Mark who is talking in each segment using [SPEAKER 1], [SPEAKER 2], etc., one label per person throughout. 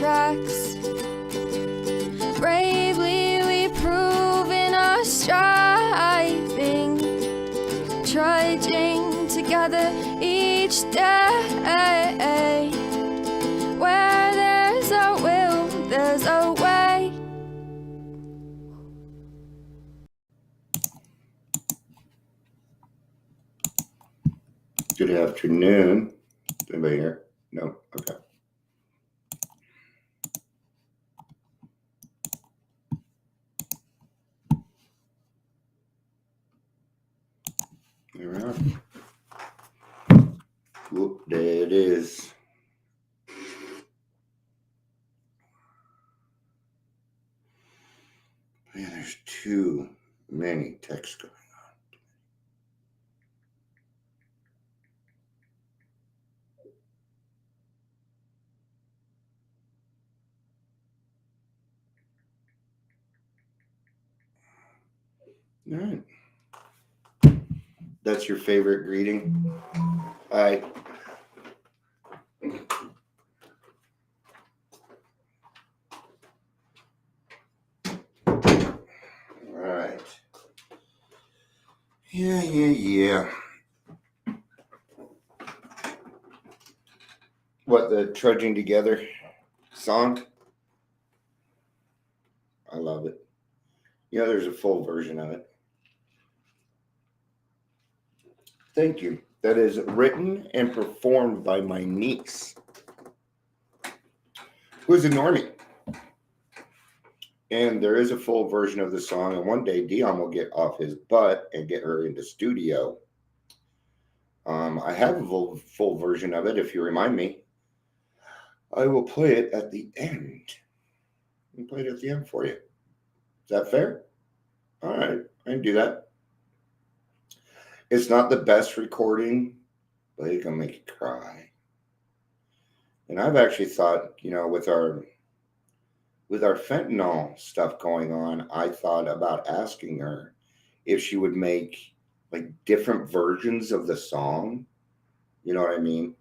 [SPEAKER 1] tracks. Bravely we prove in our striving, trudging together each day. Where there's a will, there's a way.
[SPEAKER 2] Good afternoon. Anybody here? No? Okay. There we are. Whoop, there it is. Man, there's too many texts going on. All right. That's your favorite greeting? Hi. All right. Yeah. What, the Trudging Together song? I love it. You know, there's a full version of it. Thank you. That is written and performed by my niece, who's a normie. And there is a full version of the song. And one day Dion will get off his butt and get her into studio. I have a full version of it. If you remind me, I will play it at the end. I'll play it at the end for you. Is that fair? All right. I can do that. It's not the best recording, but it can make you cry. And I've actually thought, you know, with our fentanyl stuff going on, I thought about asking her if she would make like different versions of the song. You know what I mean?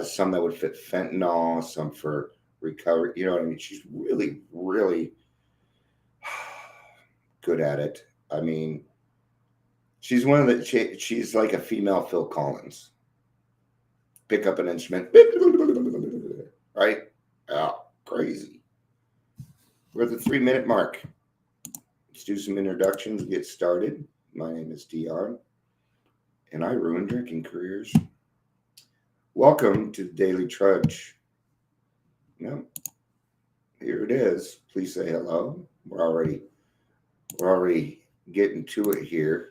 [SPEAKER 2] Some that would fit fentanyl, some for recovery. You know what I mean? She's really, really good at it. I mean, she's one of the, she's like a female Phil Collins. Pick up an instrument, right? Oh, crazy. We're at the 3-minute mark. Let's do some introductions, get started. My name is Dion, and I ruin drinking careers. Welcome to Daily Trudge. Yep. Here it is. Please say hello. We're already getting to it here.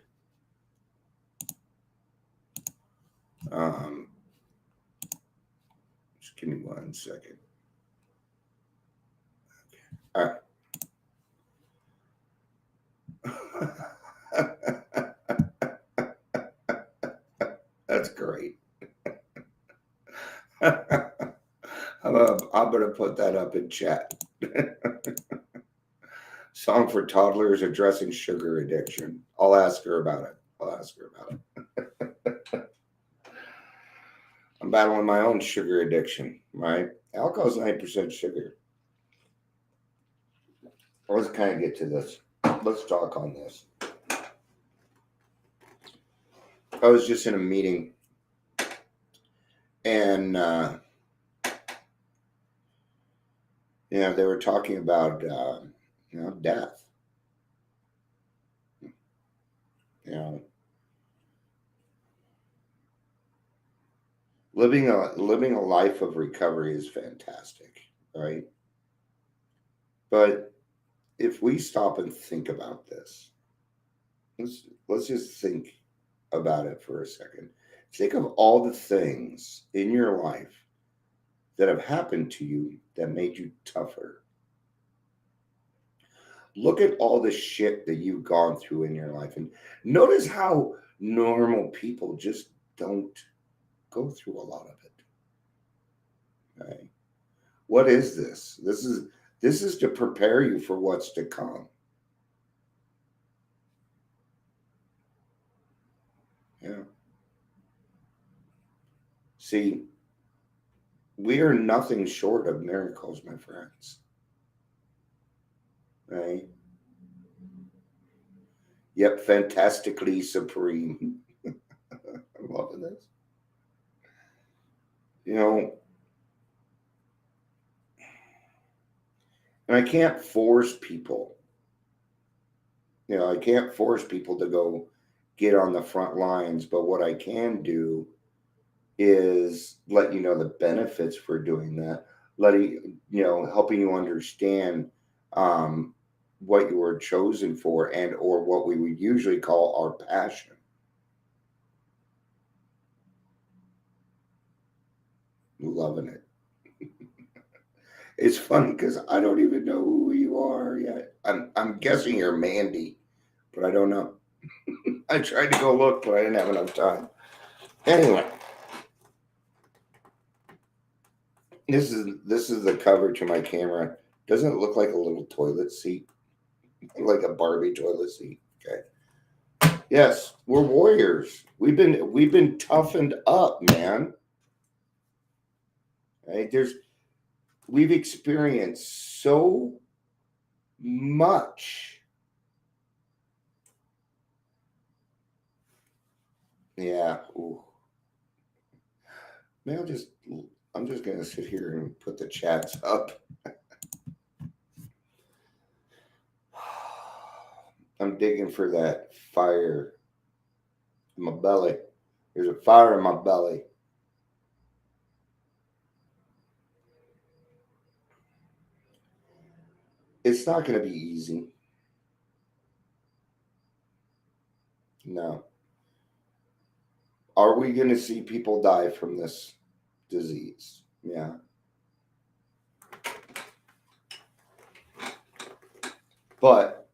[SPEAKER 2] Just give me 1 second. Okay. All right. That's great. I'm going to put that up in chat. Song for toddlers addressing sugar addiction. I'll ask her about it. I'm battling my own sugar addiction, right? Alcohol's 9% sugar. Let's kind of get to this. Let's talk on this. I was just in a meeting, and they were talking about death. Living a life of recovery is fantastic, right? But if we stop and think about this, let's just think about it for a second. Think of all the things in your life that have happened to you that made you tougher. Look at all the shit that you've gone through in your life, and notice how normal people just don't go through a lot of it. Right? What is this? This is to prepare you for what's to come. Yeah. See, We are nothing short of miracles, my friends. Right? Yep, fantastically supreme. I'm loving this. You know, and I can't force people. I can't force people to go get on the front lines, but what I can do is let you know the benefits for doing that, helping you understand um, what you were chosen for, and or what we would usually call our passion. Loving it. It's funny because I don't even know who you are yet. I'm guessing you're Mandy, but I don't know. I tried to go look, but I didn't have enough time. Anyway, this is the cover to my camera. Doesn't it look like a little toilet seat, like a Barbie toilet seat? Okay. Yes, we're warriors. We've been toughened up, man. Right? We've experienced so much. Yeah. Ooh. Maybe I'm just gonna sit here and put the chats up. I'm digging for that fire in my belly. There's a fire in my belly. It's not going to be easy. No. Are we going to see people die from this disease? Yeah. But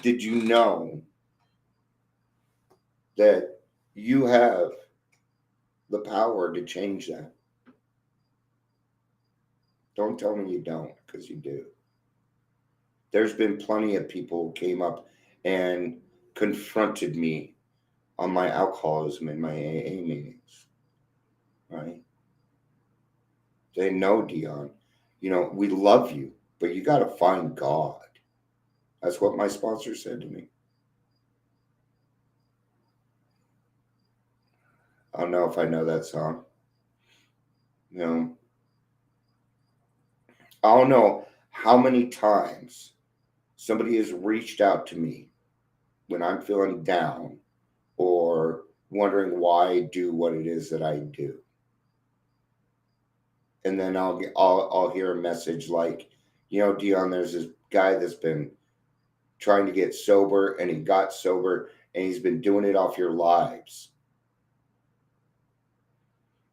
[SPEAKER 2] did you know that you have the power to change that? Don't tell me you don't, because you do. There's been plenty of people who came up and confronted me on my alcoholism in my AA meetings, right? They know, Dion, we love you, but you got to find God. That's what my sponsor said to me. I don't know if I know that song. I don't know how many times somebody has reached out to me when I'm feeling down or wondering why I do what it is that I do. And then I'll hear a message like, Dion, there's this guy that's been trying to get sober, and he got sober, and he's been doing it off your lives.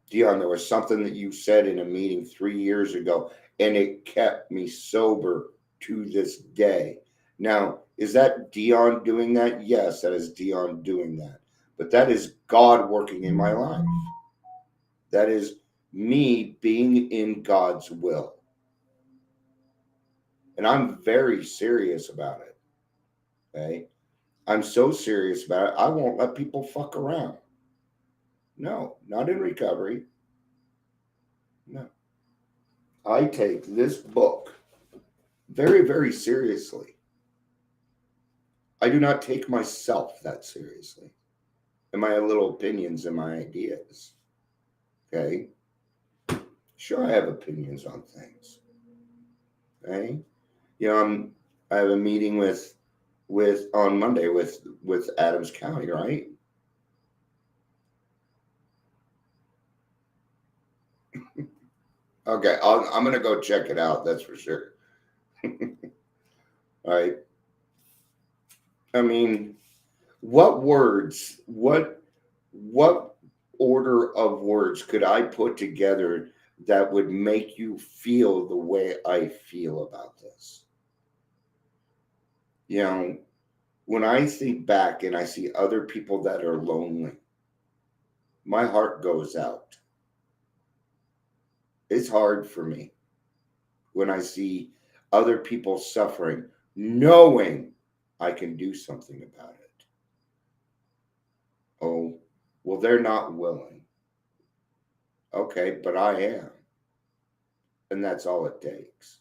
[SPEAKER 2] Dion, there was something that you said in a meeting 3 years ago, and it kept me sober to this day. Now, is that Dion doing that? Yes, that is Dion doing that. But that is God working in my life. That is me being in God's will. And I'm very serious about it. Okay? I'm so serious about it, I won't let people fuck around. No, not in recovery. No. I take this book very, very seriously. I do not take myself that seriously, and my little opinions and my ideas. Okay? Sure, I have opinions on things. Okay? I have a meeting with on Monday with Adams County, right? Okay, I'm gonna go check it out. That's for sure. All right. I mean, what words? What order of words could I put together that would make you feel the way I feel about this? When I think back and I see other people that are lonely, my heart goes out. It's hard for me when I see other people suffering, knowing I can do something about it. Oh, well, they're not willing. Okay, but I am. And that's all it takes.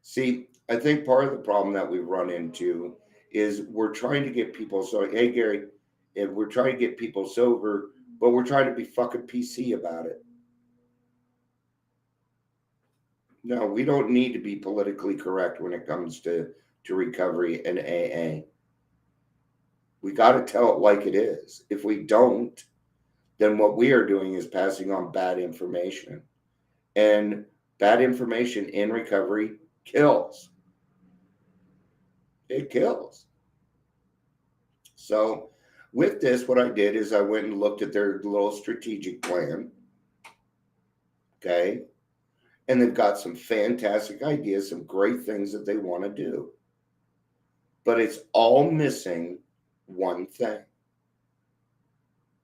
[SPEAKER 2] See, I think part of the problem that we run into is we're trying to get people so, hey, Gary, if we're trying to get people sober, but we're trying to be fucking PC about it. No, we don't need to be politically correct when it comes to recovery and AA. We got to tell it like it is. If we don't, then what we are doing is passing on bad information. And bad information in recovery kills. It kills. So, with this, what I did is I went and looked at their little strategic plan. Okay. And they've got some fantastic ideas, some great things that they want to do. But it's all missing one thing: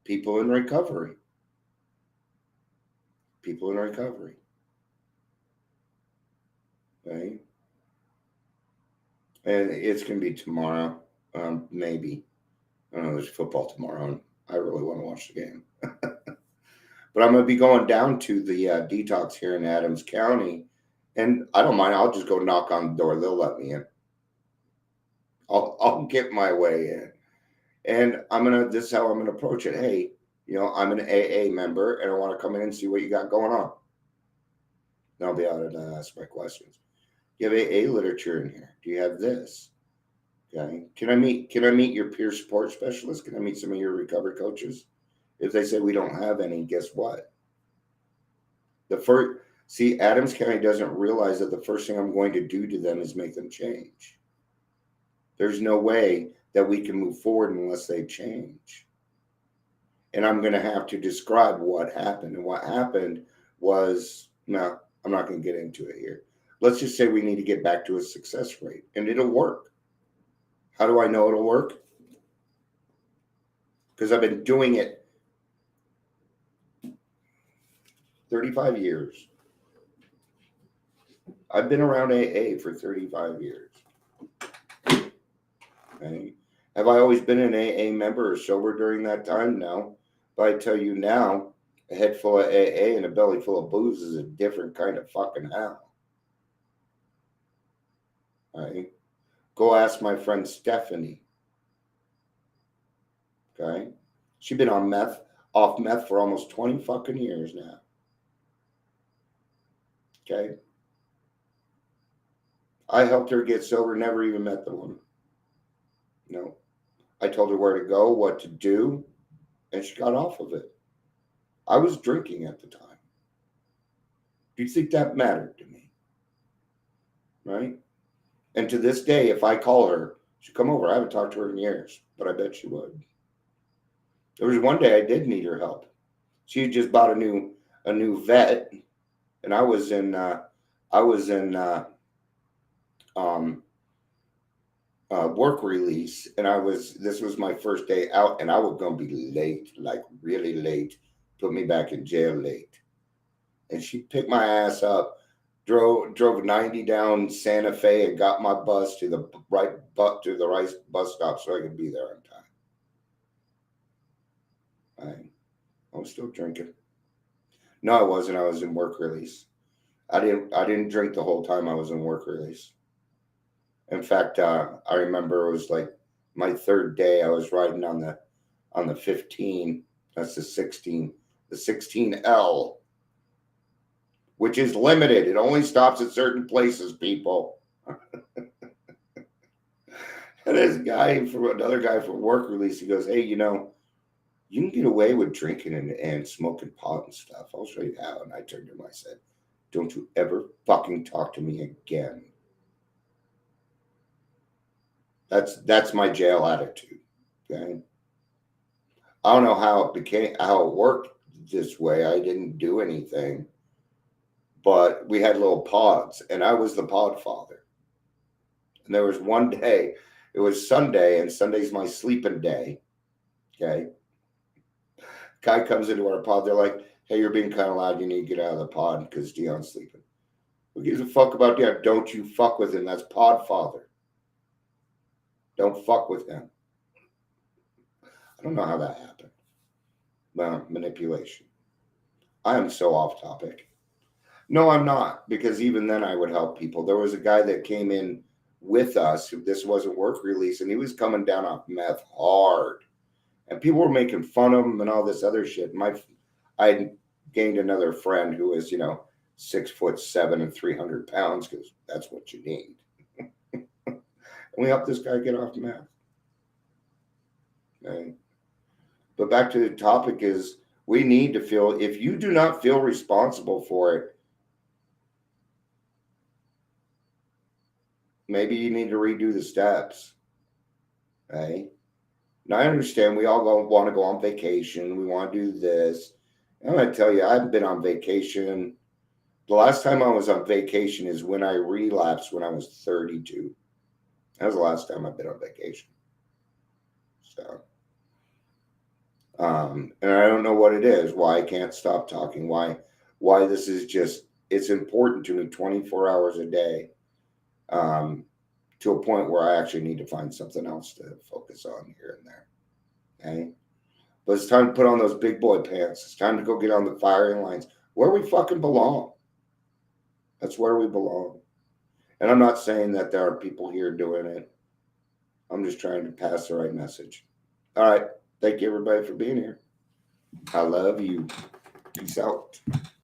[SPEAKER 2] people in recovery. People in recovery. Okay. And it's going to be tomorrow, maybe. I don't know, there's football tomorrow, and I really want to watch the game. But I'm going to be going down to the detox here in Adams County, and I don't mind. I'll just go knock on the door. They'll let me in. I'll get my way in. And this is how I'm gonna approach it. Hey, I'm an AA member and I want to come in and see what you got going on. And I'll be able to ask my questions. You have AA literature in here. Do you have this? Okay. Can I meet your peer support specialist? Can I meet some of your recovery coaches? If they say we don't have any, guess what? Adams County doesn't realize that the first thing I'm going to do to them is make them change. There's no way that we can move forward unless they change. And I'm going to have to describe what happened. And what happened was, no, I'm not going to get into it here. Let's just say we need to get back to a success rate, and it'll work. How do I know it'll work? Because I've been doing it 35 years. I've been around AA for 35 years. Okay. Have I always been an AA member or sober during that time? No. But I tell you now, a head full of AA and a belly full of booze is a different kind of fucking hell. Right? Go ask my friend Stephanie. Okay? She's been off meth for almost 20 fucking years now. Okay? I helped her get sober, never even met the woman. No. I told her where to go, what to do, and she got off of it. I was drinking at the time. Do you think that mattered to me? Right? And to this day, if I call her, she'll come over. I haven't talked to her in years, but I bet she would. There was one day I did need her help. She had just bought a new vet, and I was in work release, and this was my first day out, and I was gonna be late, like really late, put me back in jail late. And she picked my ass up, drove 90 down Santa Fe, and got my bus to the right bus stop so I could be there on time. I was still drinking. No, I wasn't. I was in work release. I didn't drink the whole time I was in work release. In fact, I remember it was like my third day. I was riding on the 15. That's the 16. The 16L, which is limited. It only stops at certain places, people. And this another guy from work release, he goes, hey, you can get away with drinking and smoking pot and stuff. I'll show you how. And I turned to him, I said, don't you ever fucking talk to me again. That's my jail attitude. Okay. I don't know how it worked this way. I didn't do anything, but we had little pods, and I was the pod father. And there was one day, it was Sunday, and Sunday's my sleeping day. Okay. Guy comes into our pod. They're like, hey, you're being kind of loud. You need to get out of the pod because Dion's sleeping. Who gives a fuck about Dion? Don't you fuck with him. That's pod father. Don't fuck with him. I don't know how that happened. Manipulation. I am so off topic. No, I'm not, because even then I would help people. There was a guy that came in with us who this wasn't work release, and he was coming down off meth hard, and people were making fun of him and all this other shit. I gained another friend who was 6'7" and 300 pounds, because that's what you need. And we helped this guy get off meth. Okay? But back to the topic is, we need to feel, if you do not feel responsible for it, maybe you need to redo the steps. Okay? Now I understand we all want to go on vacation. We want to do this. I'm going to tell you, I've been on vacation. The last time I was on vacation is when I relapsed when I was 32. That was the last time I've been on vacation. So, and I don't know what it is, why I can't stop talking, why this is just, it's important to me 24 hours a day, to a point where I actually need to find something else to focus on here and there. Okay? But it's time to put on those big boy pants. It's time to go get on the firing lines where we fucking belong. That's where we belong. And I'm not saying that there are people here doing it. I'm just trying to pass the right message. All right. Thank you, everybody, for being here. I love you. Peace out.